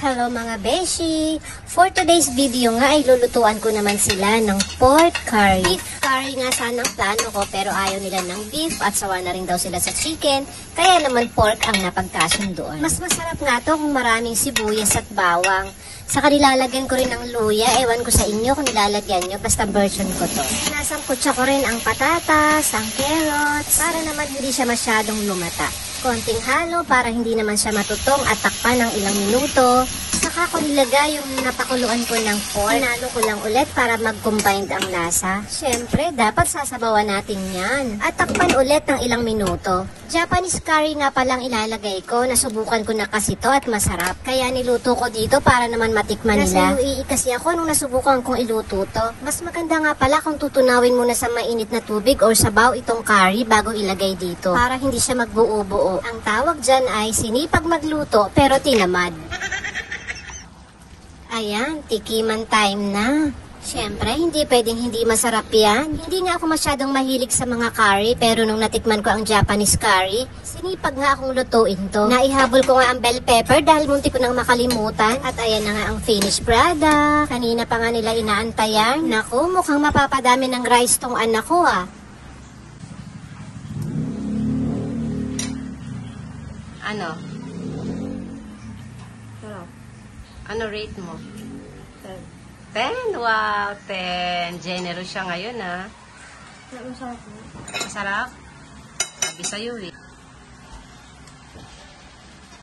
Hello mga beshi! For today's video nga ay lulutuan ko naman sila ng pork curry. Beef curry nga sana ang plano ko pero ayaw nila ng beef at sawa na rin daw sila sa chicken. Kaya naman pork ang napagkasunduan. Mas masarap nga to kung maraming sibuyas at bawang. Saka nilalagyan ko rin ng luya. Ewan ko sa inyo kung nilalagyan nyo. Basta version ko to. Sinasangkutsa ko rin ang patatas, ang carrots, para naman hindi siya masyadong lumata. Konting halo para hindi naman siya matutong at takpan ng ilang minuto. Saka ko nilagay yung napakuluan ko ng pork. Hinalo ko lang ulit para mag-combined ang lasa. Siyempre, dapat sasabawan natin yan. At takpan ulit ng ilang minuto. Japanese curry nga palang ilalagay ko. Nasubukan ko na kasi to at masarap. Kaya niluto ko dito para naman matikman nila. Nasa UAE kasi ako nung nasubukan kong iluto to. Mas maganda nga pala kung tutunawin muna sa mainit na tubig or sabaw itong curry bago ilagay dito. Para hindi siya magbuo-buo. Ang tawag dyan ay sinipag magluto pero tinamad. Ayan, tikiman time na. Siyempre, hindi pwedeng hindi masarap yan. Hindi nga ako masyadong mahilig sa mga curry, pero nung natikman ko ang Japanese curry, sinipag nga akong lutuin to. Naihabol ko nga ang bell pepper dahil munti ko nang makalimutan. At ayan na nga ang finished product. Kanina pa nga nila inaantayan. Naku, mukhang mapapadami ng rice tong anak ko ah. Ano? Ano rate mo? 10? Wow, 10. Generous siya ngayon, ha? Masarap. Masarap? Sabi sa'yo, eh.